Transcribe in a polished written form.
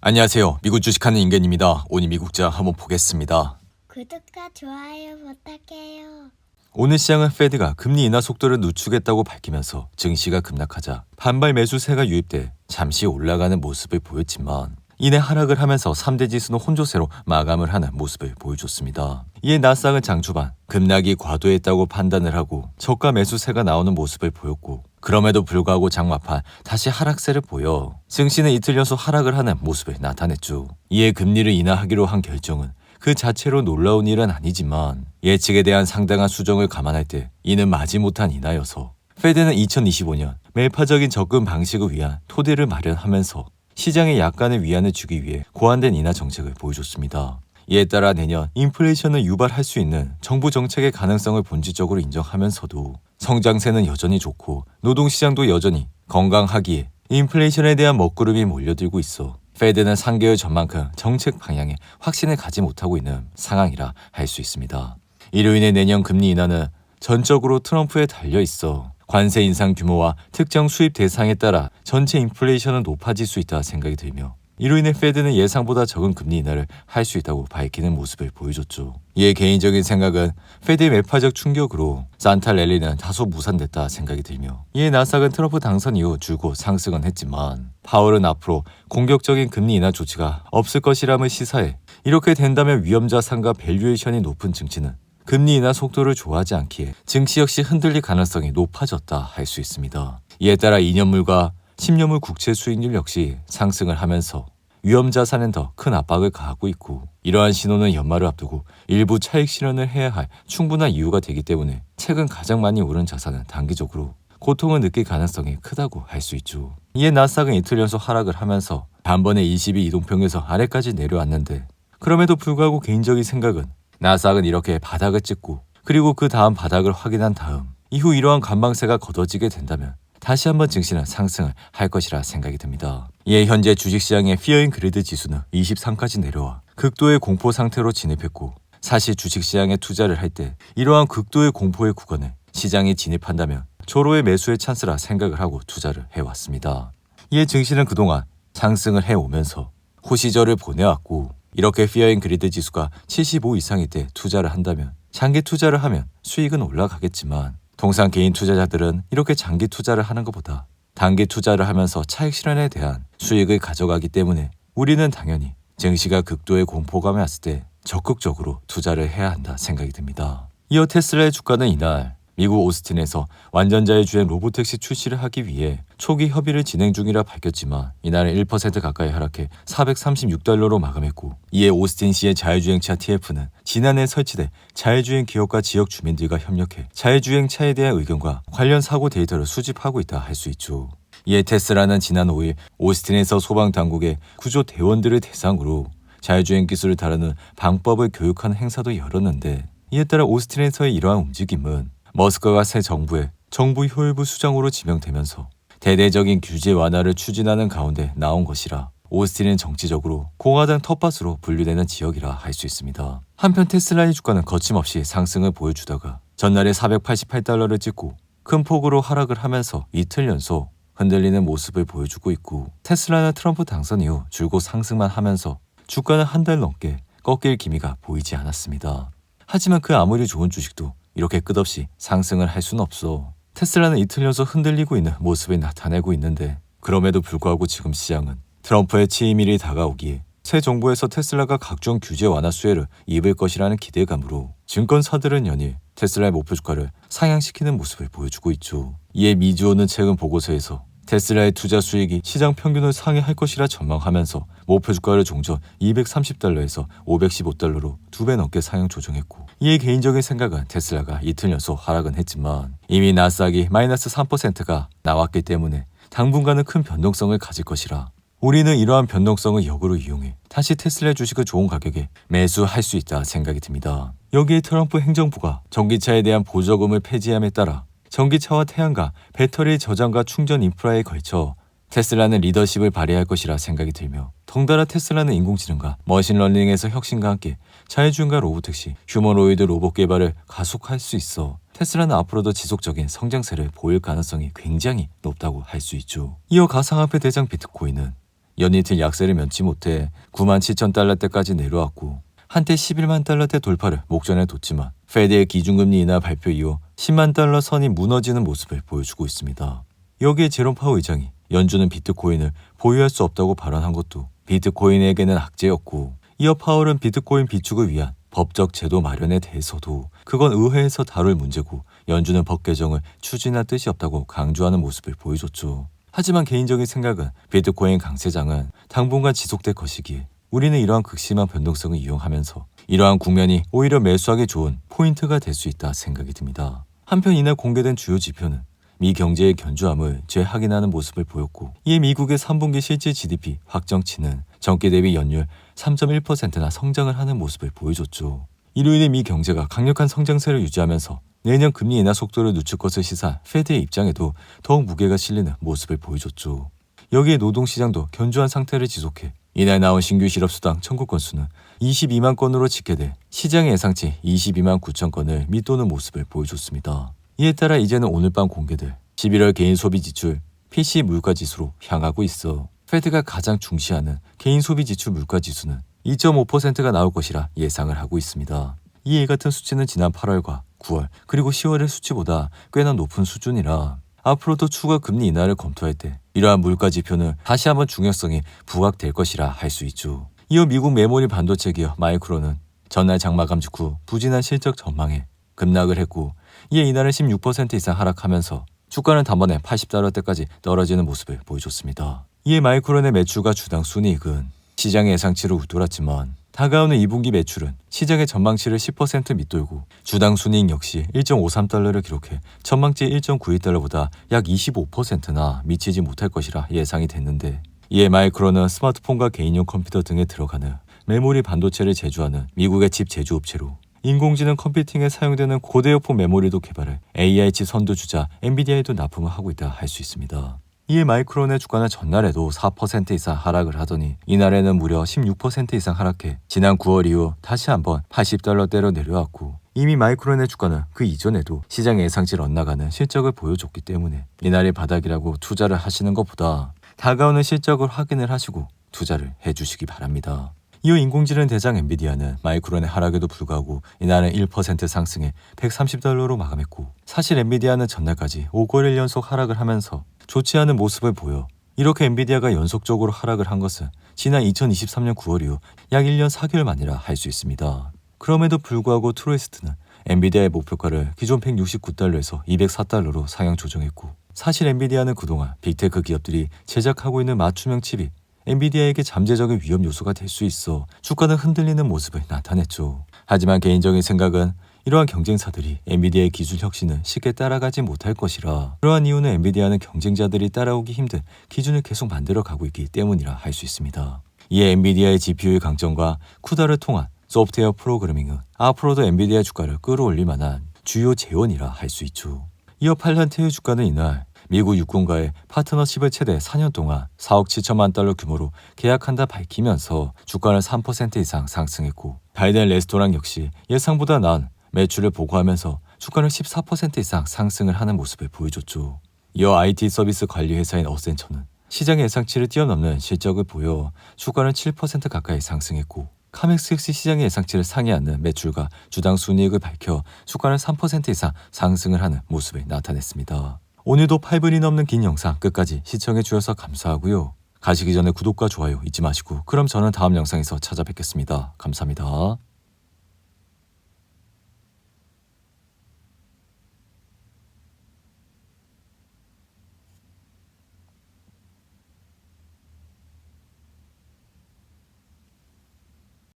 안녕하세요. 미국 주식하는 인겐입니다. 오늘 미국장 한번 보겠습니다. 구독과 좋아요 부탁해요. 오늘 시장은 페드가 금리 인하 속도를 늦추겠다고 밝히면서 증시가 급락하자 반발 매수세가 유입돼 잠시 올라가는 모습을 보였지만 이내 하락을 하면서 3대 지수는 혼조세로 마감을 하는 모습을 보여줬습니다. 이에 나스닥은 장 초반 급락이 과도했다고 판단을 하고 저가 매수세가 나오는 모습을 보였고 그럼에도 불구하고 장 막판 다시 하락세를 보여 증시는 이틀 연속 하락을 하는 모습을 나타냈죠. 이에 금리를 인하하기로 한 결정은 그 자체로 놀라운 일은 아니지만 예측에 대한 상당한 수정을 감안할 때 이는 마지못한 인하여서 페드는 2025년 매파적인 접근 방식을 위한 토대를 마련하면서 시장에 약간의 위안을 주기 위해 고안된 인하 정책을 보여줬습니다. 이에 따라 내년 인플레이션을 유발할 수 있는 정부 정책의 가능성을 본질적으로 인정하면서도 성장세는 여전히 좋고 노동시장도 여전히 건강하기에 인플레이션에 대한 먹구름이 몰려들고 있어 페드는 3개월 전만큼 정책 방향에 확신을 가지 못하고 있는 상황이라 할 수 있습니다. 이로 인해 내년 금리 인하는 전적으로 트럼프에 달려 있어 관세 인상 규모와 특정 수입 대상에 따라 전체 인플레이션은 높아질 수 있다 생각이 들며 이로 인해 페드는 예상보다 적은 금리 인하를 할 수 있다고 밝히는 모습을 보여줬죠. 이에 개인적인 생각은 페드의 매파적 충격으로 산타 랠리는 다소 무산됐다 생각이 들며 이에 나스닥은 트럼프 당선 이후 줄곧 상승은 했지만 파월은 앞으로 공격적인 금리 인하 조치가 없을 것이람을 시사해 이렇게 된다면 위험자산과 밸류에이션이 높은 증시는 금리 인하 속도를 좋아하지 않기에 증시 역시 흔들릴 가능성이 높아졌다 할 수 있습니다. 이에 따라 2년물과 10년물 국채 수익률 역시 상승을 하면서 위험자산은 더 큰 압박을 가하고 있고 이러한 신호는 연말을 앞두고 일부 차익 실현을 해야 할 충분한 이유가 되기 때문에 최근 가장 많이 오른 자산은 단기적으로 고통을 느낄 가능성이 크다고 할 수 있죠. 이에 나스닥은 이틀 연속 하락을 하면서 단번에 22 이동평에서 아래까지 내려왔는데 그럼에도 불구하고 개인적인 생각은 나스닥은 이렇게 바닥을 찍고 그리고 그 다음 바닥을 확인한 다음 이후 이러한 관망세가 걷어지게 된다면 다시 한번 증시는 상승을 할 것이라 생각이 듭니다. 이에 현재 주식시장의 피어인 그리드 지수는 23까지 내려와 극도의 공포 상태로 진입했고 사실 주식시장에 투자를 할 때 이러한 극도의 공포의 구간에 시장이 진입한다면 조로의 매수의 찬스라 생각을 하고 투자를 해왔습니다. 이에 증시는 그동안 상승을 해오면서 호시절을 보내왔고 이렇게 피어인 그리드 지수가 75 이상일 때 투자를 한다면 장기 투자를 하면 수익은 올라가겠지만 통상 개인 투자자들은 이렇게 장기 투자를 하는 것보다 단기 투자를 하면서 차익 실현에 대한 수익을 가져가기 때문에 우리는 당연히 증시가 극도의 공포감에 왔을 때 적극적으로 투자를 해야 한다 생각이 듭니다. 이어 테슬라의 주가는 이날 미국 오스틴에서 완전자율 주행 로보택시 출시를 하기 위해 초기 협의를 진행 중이라 밝혔지만 이날은 1% 가까이 하락해 $436로 마감했고 이에 오스틴시의 자율주행차 TF는 지난해 설치돼 자율주행 기업과 지역 주민들과 협력해 자율주행차에 대한 의견과 관련 사고 데이터를 수집하고 있다 할 수 있죠. 이에 테슬라는 지난 5일 오스틴에서 소방당국의 구조 대원들을 대상으로 자율주행 기술을 다루는 방법을 교육하는 행사도 열었는데 이에 따라 오스틴에서의 이러한 움직임은 머스크가 새 정부의 정부 효율부 수장으로 지명되면서 대대적인 규제 완화를 추진하는 가운데 나온 것이라 오스틴은 정치적으로 공화당 텃밭으로 분류되는 지역이라 할 수 있습니다. 한편 테슬라의 주가는 거침없이 상승을 보여주다가 전날에 $488를 찍고 큰 폭으로 하락을 하면서 이틀 연속 흔들리는 모습을 보여주고 있고 테슬라는 트럼프 당선 이후 줄곧 상승만 하면서 주가는 한 달 넘게 꺾일 기미가 보이지 않았습니다. 하지만 그 아무리 좋은 주식도 이렇게 끝없이 상승을 할 수는 없어. 테슬라는 이틀 연속 흔들리고 있는 모습을 나타내고 있는데 그럼에도 불구하고 지금 시장은 트럼프의 취임일이 다가오기에 새 정부에서 테슬라가 각종 규제 완화 수혜를 입을 것이라는 기대감으로 증권사들은 연일 테슬라의 목표 주가를 상향시키는 모습을 보여주고 있죠. 이에 미주오는 최근 보고서에서 테슬라의 투자 수익이 시장 평균을 상회할 것이라 전망하면서 목표 주가를 종전 $230에서 $515로 2배 넘게 상향 조정했고 이에 개인적인 생각은 테슬라가 이틀 연속 하락은 했지만 이미 나스닥이 마이너스 3%가 나왔기 때문에 당분간은 큰 변동성을 가질 것이라 우리는 이러한 변동성을 역으로 이용해 다시 테슬라 주식을 좋은 가격에 매수할 수 있다 생각이 듭니다. 여기에 트럼프 행정부가 전기차에 대한 보조금을 폐지함에 따라 전기차와 태양광, 배터리 저장과 충전 인프라에 걸쳐 테슬라는 리더십을 발휘할 것이라 생각이 들며 덩달아 테슬라는 인공지능과 머신러닝에서 혁신과 함께 자율주행과 로보택시, 휴머노이드 로봇 개발을 가속할 수 있어 테슬라는 앞으로도 지속적인 성장세를 보일 가능성이 굉장히 높다고 할 수 있죠. 이어 가상화폐 대장 비트코인은 연이틀 약세를 면치 못해 97,000달러대까지 내려왔고 한때 11만 달러대 돌파를 목전에 뒀지만 페드의 기준금리 인하 발표 이후 10만 달러 선이 무너지는 모습을 보여주고 있습니다. 여기에 제롬 파월 의장이 연준은 비트코인을 보유할 수 없다고 발언한 것도 비트코인에게는 악재였고, 이어 파월은 비트코인 비축을 위한 법적 제도 마련에 대해서도 그건 의회에서 다룰 문제고 연준은 법 개정을 추진할 뜻이 없다고 강조하는 모습을 보여줬죠. 하지만 개인적인 생각은 비트코인 강세장은 당분간 지속될 것이기에 우리는 이러한 극심한 변동성을 이용하면서 이러한 국면이 오히려 매수하기 좋은 포인트가 될 수 있다 생각이 듭니다. 한편 이날 공개된 주요 지표는 미 경제의 견조함을 재확인하는 모습을 보였고, 이에 미국의 3분기 실질 GDP 확정치는 전기 대비 연율 3.1%나 성장을 하는 모습을 보여줬죠. 이로 인해 미 경제가 강력한 성장세를 유지하면서 내년 금리 인하 속도를 늦출 것을 시사한 페드의 입장에도 더욱 무게가 실리는 모습을 보여줬죠. 여기에 노동시장도 견조한 상태를 지속해 이날 나온 신규 실업수당 청구 건수는 22만 건으로 집계돼 시장의 예상치 22만 9천 건을 밑도는 모습을 보여줬습니다. 이에 따라 이제는 오늘 밤 공개될 11월 개인 소비 지출 PC 물가 지수로 향하고 있어 페드가 가장 중시하는 개인 소비 지출 물가 지수는 2.5%가 나올 것이라 예상을 하고 있습니다. 이 같은 수치는 지난 8월과 9월 그리고 10월의 수치보다 꽤나 높은 수준이라 앞으로도 추가 금리 인하를 검토할 때 이러한 물가 지표는 다시 한번 중요성이 부각될 것이라 할 수 있죠. 이어 미국 메모리 반도체 기업 마이크론은 전날 장마감 직후 부진한 실적 전망에 급락을 했고, 이에 이날은 16% 이상 하락하면서 주가는 단번에 80달러대까지 떨어지는 모습을 보여줬습니다. 이에 마이크론의 매출과 주당 순이익은 시장의 예상치를 웃돌았지만 다가오는 2분기 매출은 시장의 전망치를 10% 밑돌고 주당 순이익 역시 1.53달러를 기록해 전망치 1.92달러보다 약 25%나 미치지 못할 것이라 예상이 됐는데, 이에 마이크론은 스마트폰과 개인용 컴퓨터 등에 들어가는 메모리 반도체를 제조하는 미국의 칩 제조업체로 인공지능 컴퓨팅에 사용되는 고대역폭 메모리도 개발해 AI 칩 선두주자 엔비디아에도 납품을 하고 있다 할 수 있습니다. 이에 마이크론의 주가는 전날에도 4% 이상 하락을 하더니 이날에는 무려 16% 이상 하락해 지난 9월 이후 다시 한번 80달러대로 내려왔고, 이미 마이크론의 주가는 그 이전에도 시장의 예상치를 엇나가는 실적을 보여줬기 때문에 이날이 바닥이라고 투자를 하시는 것보다 다가오는 실적을 확인을 하시고 투자를 해주시기 바랍니다. 이후 인공지능 대장 엔비디아는 마이크론의 하락에도 불구하고 이날은 1% 상승해 130달러로 마감했고, 사실 엔비디아는 전날까지 5거래일 연속 하락을 하면서 좋지 않은 모습을 보여 이렇게 엔비디아가 연속적으로 하락을 한 것은 지난 2023년 9월 이후 약 1년 4개월 만이라 할 수 있습니다. 그럼에도 불구하고 트루이스트는 엔비디아의 목표가를 기존 169달러에서 204달러로 상향 조정했고, 사실 엔비디아는 그동안 빅테크 기업들이 제작하고 있는 맞춤형 칩이 엔비디아에게 잠재적인 위험 요소가 될 수 있어 주가는 흔들리는 모습을 나타냈죠. 하지만 개인적인 생각은 이러한 경쟁사들이 엔비디아의 기술 혁신을 쉽게 따라가지 못할 것이라, 그러한 이유는 엔비디아는 경쟁자들이 따라오기 힘든 기준을 계속 만들어가고 있기 때문이라 할 수 있습니다. 이에 엔비디아의 GPU의 강점과 쿠다를 통한 소프트웨어 프로그래밍은 앞으로도 엔비디아 주가를 끌어올릴 만한 주요 재원이라 할 수 있죠. 이어 팔란티의 주가는 이날 미국 육군과의 파트너십을 최대 4년 동안 4억 7천만 달러 규모로 계약한다 밝히면서 주가는 3% 이상 상승했고, 바이든 레스토랑 역시 예상보다 나은 매출을 보고하면서 주가는 14% 이상 상승을 하는 모습을 보여줬죠. 이어 IT 서비스 관리 회사인 어센처는 시장 예상치를 뛰어넘는 실적을 보여 주가는 7% 가까이 상승했고, 카맥스 역시 시장의 예상치를 상회하는 매출과 주당 순이익을 밝혀 주가는 3% 이상 상승을 하는 모습을 나타냈습니다. 오늘도 8분이 넘는 긴 영상 끝까지 시청해 주셔서 감사하고요. 가시기 전에 구독과 좋아요 잊지 마시고, 그럼 저는 다음 영상에서 찾아뵙겠습니다. 감사합니다.